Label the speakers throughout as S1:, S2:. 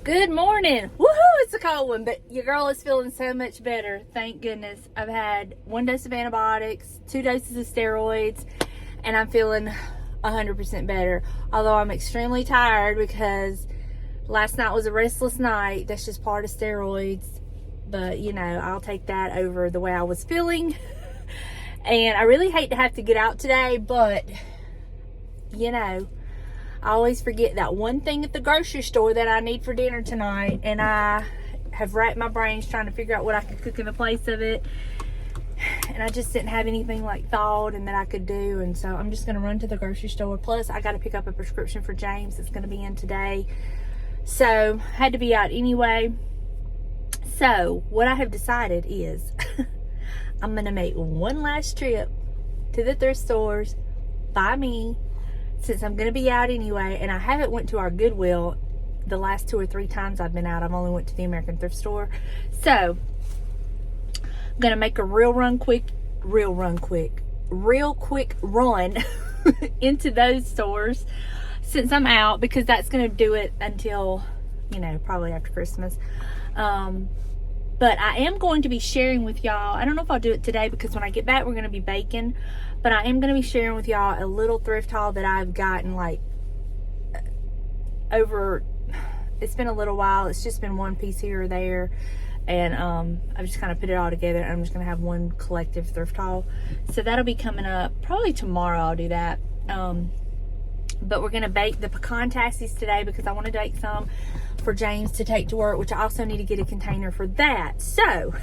S1: Good morning. Woohoo! It's a cold one, but your girl is feeling so much better. Thank goodness. I've had 1 dose of antibiotics, 2 doses of steroids, and I'm feeling 100% better. Although I'm extremely tired because last night was a restless night. That's just part of steroids. But, you know, I'll take that over the way I was feeling. And I really hate to have to get out today, but, you know, I always forget that one thing at the grocery store that I need for dinner tonight, and I have racked my brains trying to figure out what I could cook in the place of it, and I just didn't have anything like thawed and that I could do, and so I'm just going to run to the grocery store. Plus, I got to pick up a prescription for James that's going to be in today, so I had to be out anyway. So what I have decided is I'm going to make one last trip to the thrift stores by me, since I'm going to be out anyway, and I haven't went to our Goodwill the last 2 or 3 times I've been out. I've only went to the American thrift store. So, I'm going to make a real quick run into those stores since I'm out, because that's going to do it until, you know, probably after Christmas. But I am going to be sharing with y'all, I don't know if I'll do it today because when I get back we're going to be baking, but I am going to be sharing with y'all a little thrift haul that I've gotten like over, it's been a little while. It's just been one piece here or there, and I've just kind of put it all together, and I'm just going to have one collective thrift haul. So that'll be coming up probably tomorrow. I'll do that. But we're going to bake the Pecan Tassies today because I want to bake some for James to take to work, which I also need to get a container for that. So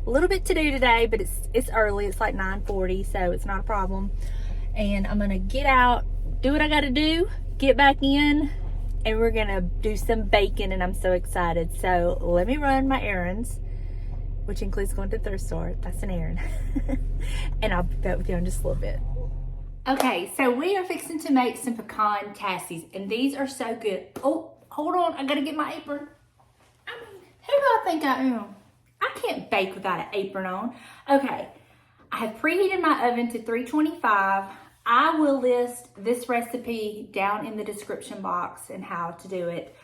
S1: a little bit to do today, but it's early. It's like 9:40, so it's not a problem. And I'm gonna get out, do what I gotta do, get back in, and we're gonna do some baking, and I'm so excited. So let me run my errands, which includes going to the thrift store. That's an errand. And I'll be back with you in just a little bit. Okay, so we are fixing to make some Pecan Tassies, and these are so good. Oh, hold on, I gotta get my apron. I mean, who do I think I am? I can't bake without an apron on. Okay, I have preheated my oven to 325. I will list this recipe down in the description box and how to do it.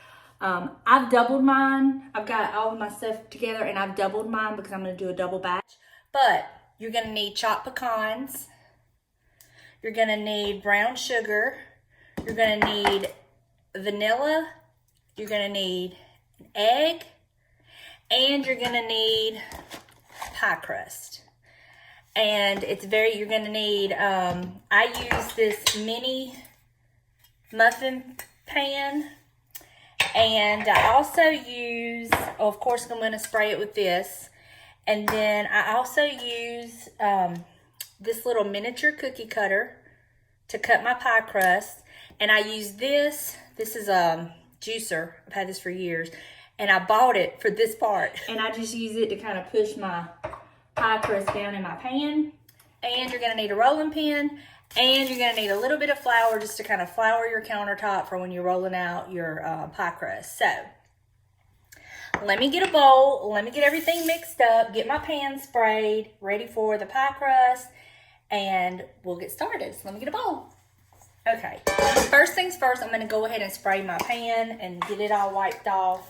S1: I've doubled mine. I've got all of my stuff together and I've doubled mine because I'm gonna do a double batch. But you're gonna need chopped pecans. You're gonna need brown sugar. You're gonna need vanilla. You're gonna need an egg, and you're gonna need pie crust. And it's you're gonna need, I use this mini muffin pan, and I also use, of course I'm gonna spray it with this, and then I also use this little miniature cookie cutter to cut my pie crust, and I use this is a juicer. I've had this for years, and I bought it for this part, and I just use it to kind of push my pie crust down in my pan. And you're going to need a rolling pin, and you're going to need a little bit of flour just to kind of flour your countertop for when you're rolling out your pie crust. So let me get a bowl, let me get everything mixed up, get my pan sprayed, ready for the pie crust, and we'll get started. So let me get a bowl. Okay, first things first, I'm going to go ahead and spray my pan and get it all wiped off.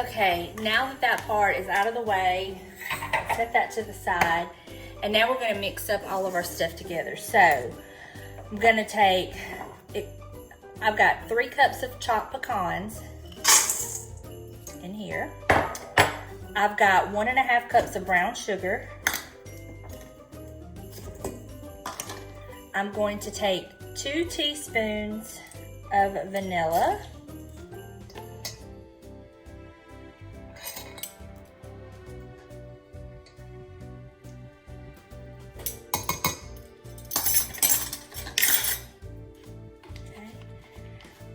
S1: Okay, now that part is out of the way, set that to the side, and now we're going to mix up all of our stuff together. So I'm going to take I've got 3 cups of chopped pecans in here. I've got 1.5 cups of brown sugar. I'm going to take 2 teaspoons of vanilla.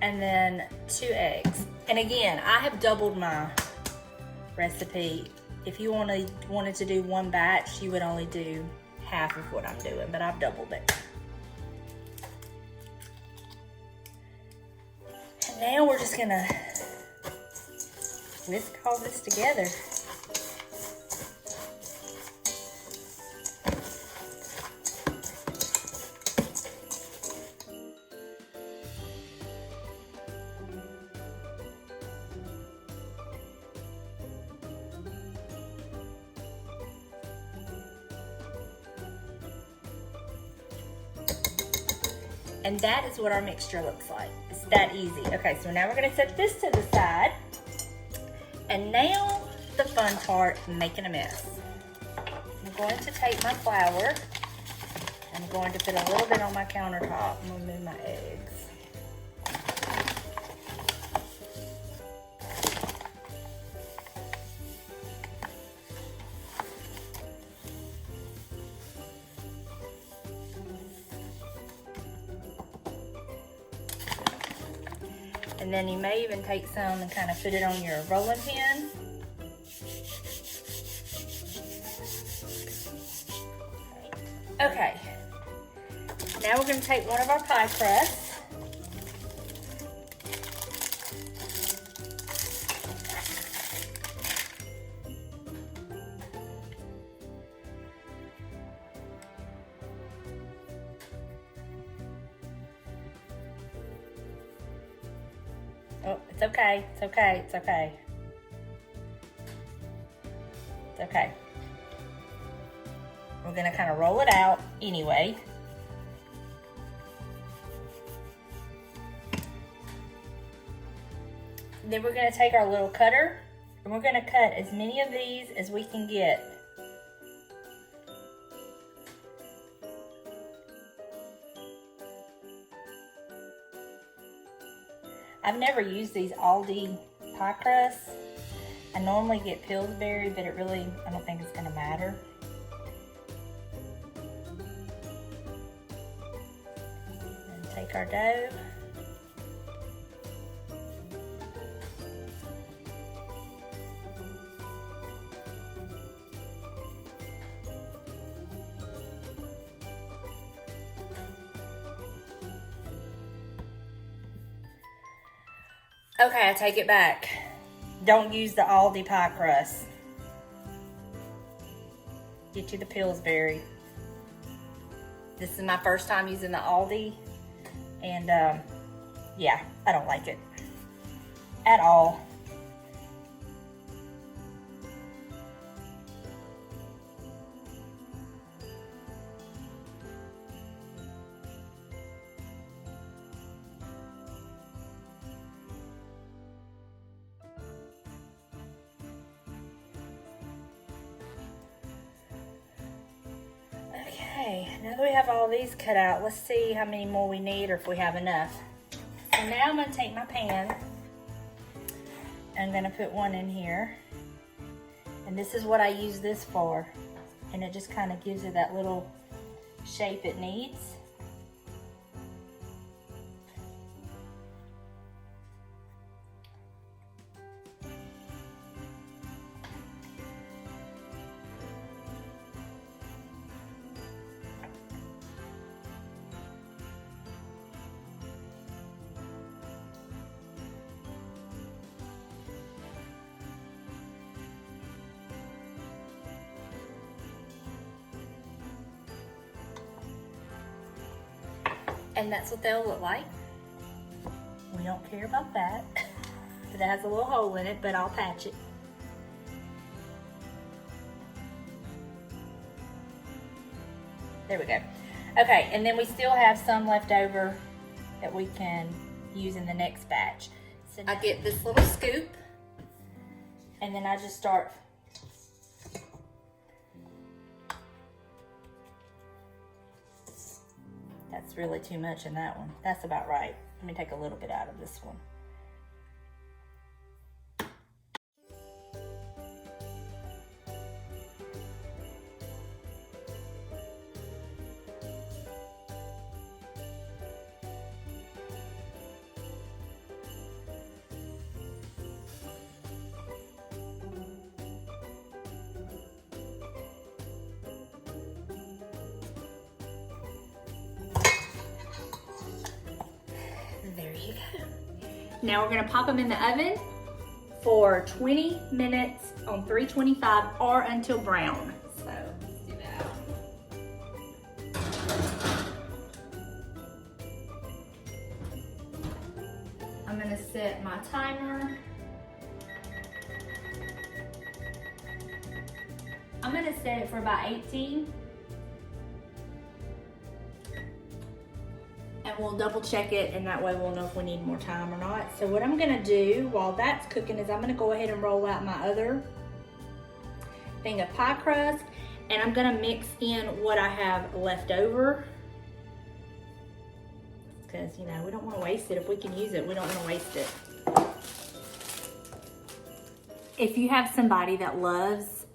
S1: And then 2 eggs. And again, I have doubled my recipe. If you wanted to do one batch, you would only do half of what I'm doing, but I've doubled it. And now we're just gonna whisk all this together. And that is what our mixture looks like. It's that easy. Okay, so now we're gonna set this to the side. And now the fun part, making a mess. I'm going to take my flour. I'm going to put a little bit on my countertop. I'm gonna move my eggs. And then you may even take some and kind of put it on your rolling pin. Okay. Now we're going to take one of our pie crusts. Oh, it's okay, it's okay, it's okay. It's okay. We're gonna kind of roll it out anyway. Then we're gonna take our little cutter and we're gonna cut as many of these as we can get. I've never used these Aldi pie crusts. I normally get Pillsbury, but it really, I don't think it's gonna matter. And take our dough. Okay, I take it back. Don't use the Aldi pie crust. Get you the Pillsbury. This is my first time using the Aldi, and yeah, I don't like it at all. Okay, now that we have all these cut out, let's see how many more we need or if we have enough. So now I'm gonna take my pan. I'm gonna put one in here. And this is what I use this for. And it just kind of gives it that little shape it needs. And that's what they'll look like. We don't care about that. It has a little hole in it, but I'll patch it. There we go. Okay, and then we still have some left over that we can use in the next batch. So I get this little scoop, and then I just start That's really too much in that one. That's about right. Let me take a little bit out of this one. There you go. Now we're gonna pop them in the oven for 20 minutes on 325 or until brown. So let's do that. I'm gonna set my timer. I'm gonna set it for about 18. And We'll double check it, and that way we'll know if we need more time or not. So what I'm gonna do while that's cooking is I'm gonna go ahead and roll out my other thing of pie crust, and I'm gonna mix in what I have left over, because you know we don't want to waste it. If we can use it, we don't want to waste it. If you have somebody that loves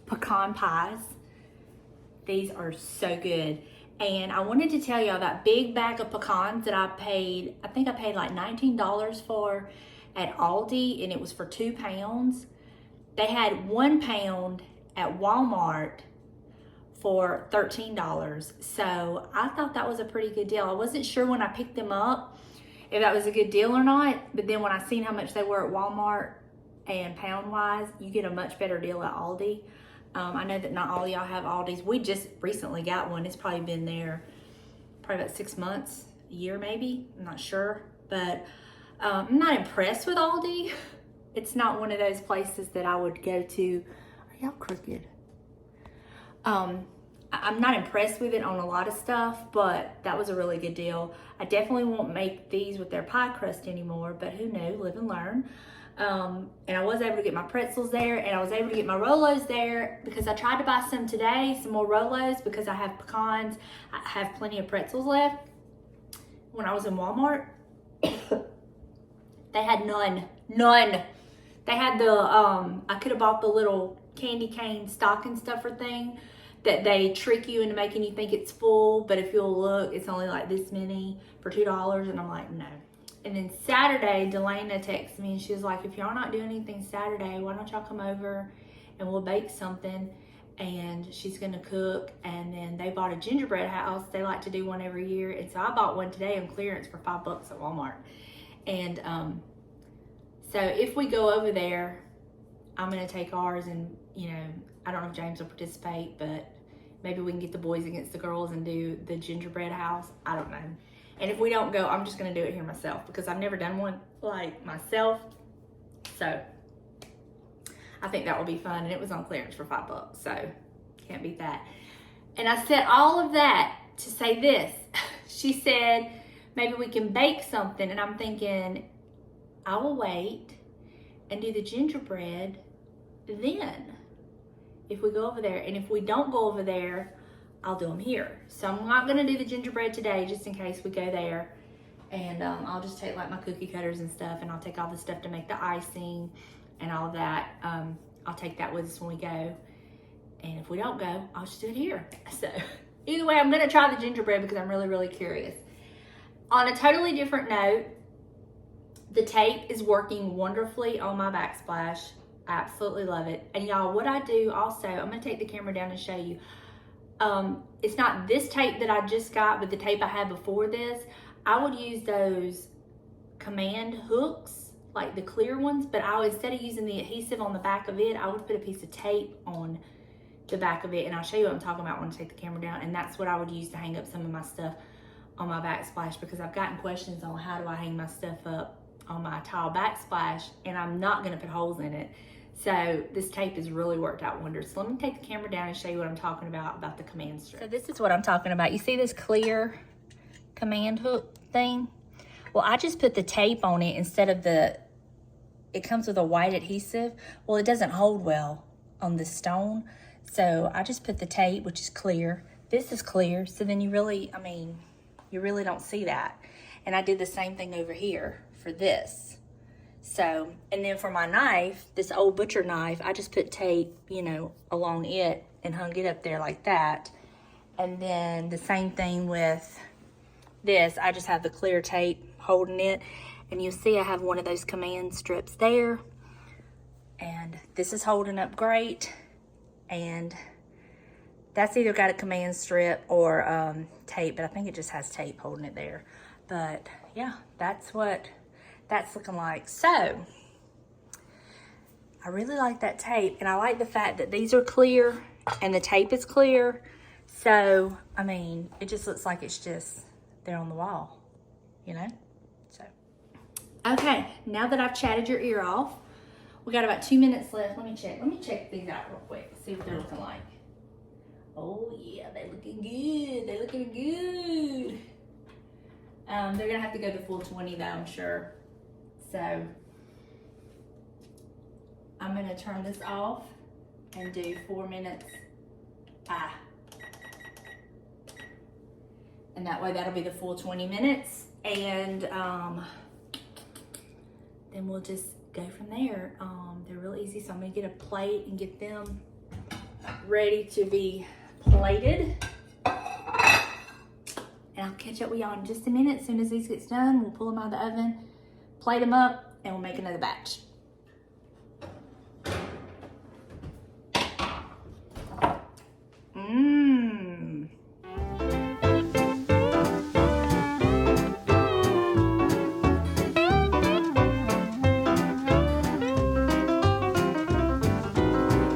S1: pecan pies, these are so good. And I wanted to tell y'all that big bag of pecans that I think I paid like $19 for at Aldi, and it was for 2 pounds. They had 1 pound at Walmart for $13. So I thought that was a pretty good deal. I wasn't sure when I picked them up if that was a good deal or not, but then when I seen how much they were at Walmart and pound wise, you get a much better deal at Aldi. I know that not all of y'all have Aldi's. We just recently got one. It's probably been there probably about 6 months, a year maybe. I'm not sure, but I'm not impressed with Aldi. It's not one of those places that I would go to. Are y'all crooked? I'm not impressed with it on a lot of stuff, but that was a really good deal. I definitely won't make these with their pie crust anymore, but who knows, live and learn. And I was able to get my pretzels there, and I was able to get my Rolos there because I tried to buy some today, some more Rolos, because I have pecans. I have plenty of pretzels left. When I was in Walmart, they had none. They had the, I could have bought the little candy cane stocking stuffer thing that they trick you into making you think it's full, but if you'll look, it's only like this many for $2, and I'm like, no. And then Saturday, Delana texted me and she was like, if y'all not doing anything Saturday, why don't y'all come over and we'll bake something? And she's gonna cook. And then they bought a gingerbread house. They like to do one every year. And so I bought one today on clearance for $5 at Walmart. And so if we go over there, I'm gonna take ours, and you know, I don't know if James will participate, but maybe we can get the boys against the girls and do the gingerbread house. I don't know. And if we don't go, I'm just gonna do it here myself because I've never done one like myself. So I think that will be fun, and it was on clearance for $5, so can't beat that. And I said all of that to say this. She said, maybe we can bake something, and I'm thinking, I will wait and do the gingerbread then if we go over there. And if we don't go over there, I'll do them here. So I'm not gonna do the gingerbread today just in case we go there. And I'll just take like my cookie cutters and stuff, and I'll take all the stuff to make the icing and all of that. I'll take that with us when we go. And if we don't go, I'll just do it here. So either way, I'm gonna try the gingerbread because I'm really, really curious. On a totally different note, the tape is working wonderfully on my backsplash. I absolutely love it. And y'all, what I do also, I'm gonna take the camera down and show you. It's not this tape that I just got, but the tape I had before this. I would use those command hooks, like the clear ones, but instead of using the adhesive on the back of it, I would put a piece of tape on the back of it, and I'll show you what I'm talking about when I take the camera down. And that's what I would use to hang up some of my stuff on my backsplash, because I've gotten questions on how do I hang my stuff up on my tile backsplash, and I'm not gonna put holes in it. So this tape has really worked out wonders. So let me take the camera down and show you what I'm talking about the command strip. So this is what I'm talking about. You see this clear command hook thing? Well, I just put the tape on it instead of it comes with a white adhesive. Well, it doesn't hold well on the stone. So I just put the tape, which is clear. This is clear, so then you really don't see that. And I did the same thing over here for this. So, and then for my knife, this old butcher knife, I just put tape, along it and hung it up there like that. And then the same thing with this, I just have the clear tape holding it. And you'll see I have one of those command strips there. And this is holding up great. And that's either got a command strip or tape, but I think it just has tape holding it there. But yeah, that's what that's looking like. So I really like that tape, and I like the fact that these are clear and the tape is clear. So it just looks like it's just there on the wall, So okay, now that I've chatted your ear off, we got about 2 minutes left. Let me check these out real quick, see what they're looking like. Oh yeah, they're looking good. They're gonna have to go the full 20 though, I'm sure. So I'm gonna turn this off and do 4 minutes. And that way that'll be the full 20 minutes. And then we'll just go from there. They're real easy, so I'm gonna get a plate and get them ready to be plated. And I'll catch up with y'all in just a minute. As soon as these gets done, we'll pull them out of the oven, plate them up, and we'll make another batch.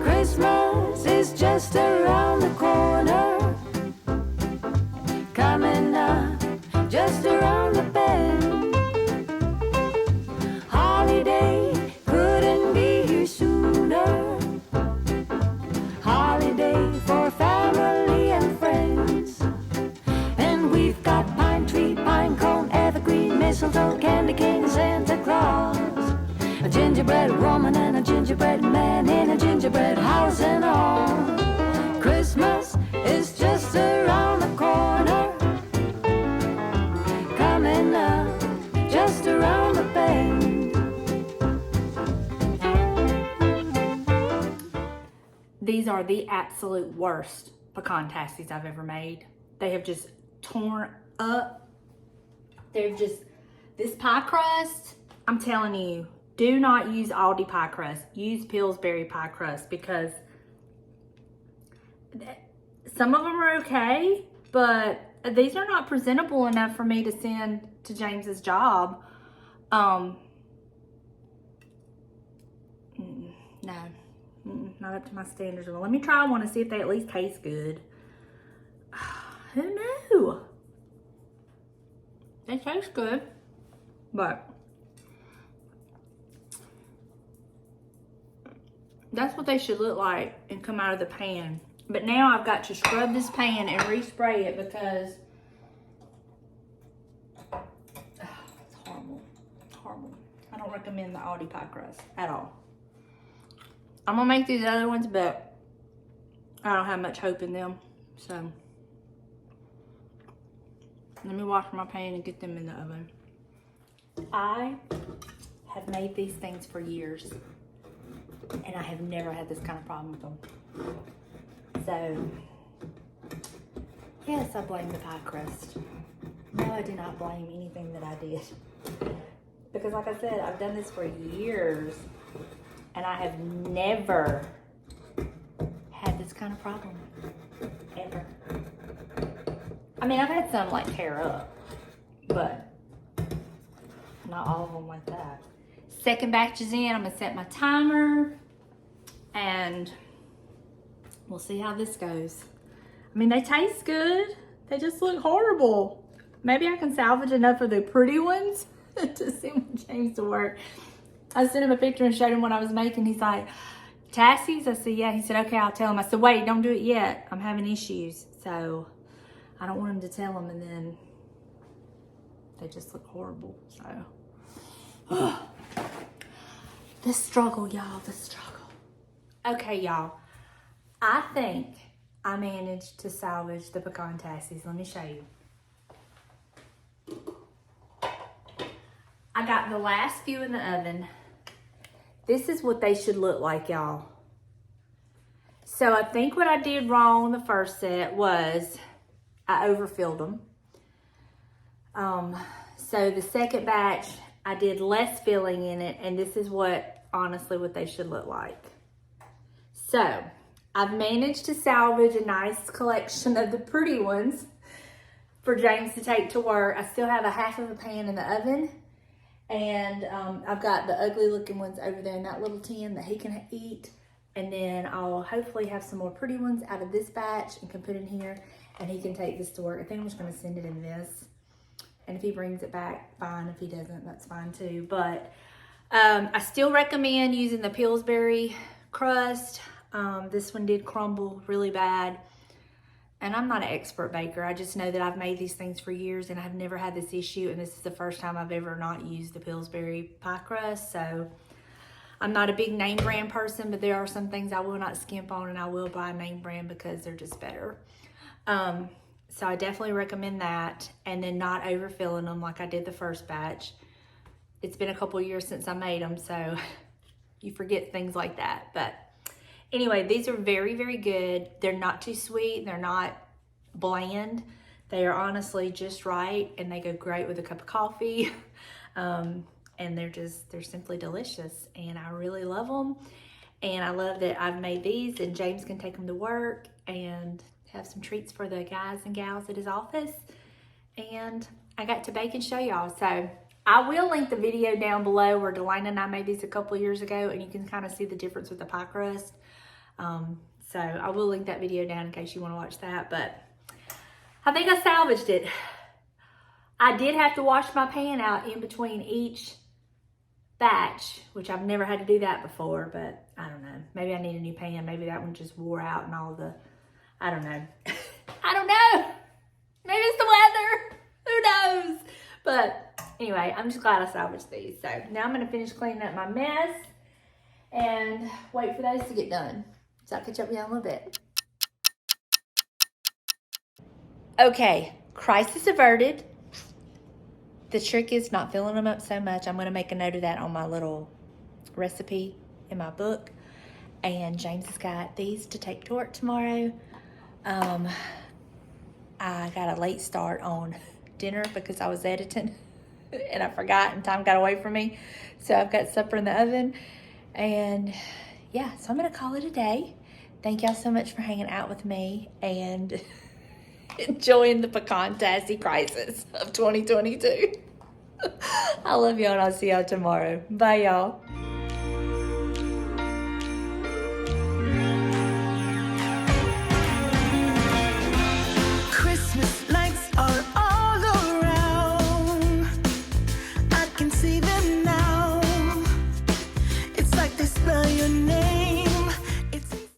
S2: Christmas is just around the corner, coming up just around the bend. Holiday couldn't be here sooner. Holiday for family and friends. And we've got pine tree, pine cone, evergreen, mistletoe, candy cane, Santa Claus, a gingerbread woman and a gingerbread man in a gingerbread house and all. Christmas is just around the corner, coming up just around the bend.
S1: These are the absolute worst pecan tassies I've ever made. They have just torn up. They're just, this pie crust, I'm telling you, do not use Aldi pie crust. Use Pillsbury pie crust, because some of them are okay, but these are not presentable enough for me to send to James's job. No, not up to my standards. Well, let me try one and see if they at least taste good. Who knew? They taste good, but that's what they should look like and come out of the pan. But now I've got to scrub this pan and respray it because it's horrible. It's horrible. I don't recommend the Aldi pie crust at all. I'm gonna make these other ones, but I don't have much hope in them. So let me wash my pan and get them in the oven. I have made these things for years, and I have never had this kind of problem with them. So, yes, I blame the pie crust. No, I do not blame anything that I did. Because like I said, I've done this for years, and I have never had this kind of problem, ever. I mean, I've had some like tear up, but not all of them like that. Second batch is in. I'm gonna set my timer and we'll see how this goes. I mean, they taste good. They just look horrible. Maybe I can salvage enough of the pretty ones to send James to work. I sent him a picture and showed him what I was making. He's like, Tassies? I said, yeah. He said, okay, I'll tell him. I said, wait, don't do it yet. I'm having issues. So I don't want him to tell him and then they just look horrible. So the struggle, y'all, the struggle. Okay, y'all. I think I managed to salvage the pecan tassies. Let me show you. I got the last few in the oven. This is what they should look like, y'all. So I think what I did wrong the first set was I overfilled them. So the second batch, I did less filling in it, and this is what, honestly, what they should look like. So I've managed to salvage a nice collection of the pretty ones for James to take to work. I still have a half of a pan in the oven, and I've got the ugly looking ones over there in that little tin that he can eat. And then I'll hopefully have some more pretty ones out of this batch and can put in here, and he can take this to work. I think I'm just gonna send it in this. And if he brings it back, fine. If he doesn't, that's fine too. But I still recommend using the Pillsbury crust. This one did crumble really bad. and I'm not an expert baker. I just know that I've made these things for years and I've never had this issue, and this is the first time I've ever not used the Pillsbury pie crust. So I'm not a big name brand person, but there are some things I will not skimp on, and I will buy name brand because they're just better. So I definitely recommend that, and then not overfilling them like I did the first batch. It's been a couple years since I made them, so you forget things like that. But anyway, these are very, very good. They're not too sweet. They're not bland. They are honestly just right, and they go great with a cup of coffee. And they're simply delicious, and I really love them. And I love that I've made these, and James can take them to work and have some treats for the guys and gals at his office. And I got to bake and show y'all. So I will link the video down below where Donna and I made these a couple of years ago, and you can kind of see the difference with the pie crust. So I will link that video down in case you want to watch that. But I think I salvaged it. I did have to wash my pan out in between each batch, which I've never had to do that before, but I don't know. Maybe I need a new pan. Maybe that one just wore out and all the, I don't know. I don't know. Maybe it's the weather. Who knows? But anyway, I'm just glad I salvaged these. So now I'm going to finish cleaning up my mess and wait for those to get done. So I'll catch up with you in a little bit. Okay, crisis averted. The trick is not filling them up so much. I'm going to make a note of that on my little recipe in my book. And James has got these to take to work tomorrow. I got a late start on dinner because I was editing and I forgot and time got away from me. So I've got supper in the oven. And yeah, so I'm going to call it a day. Thank y'all so much for hanging out with me and enjoying the Pecan Tassie crisis of 2022. I love y'all, and I'll see y'all tomorrow. Bye, y'all.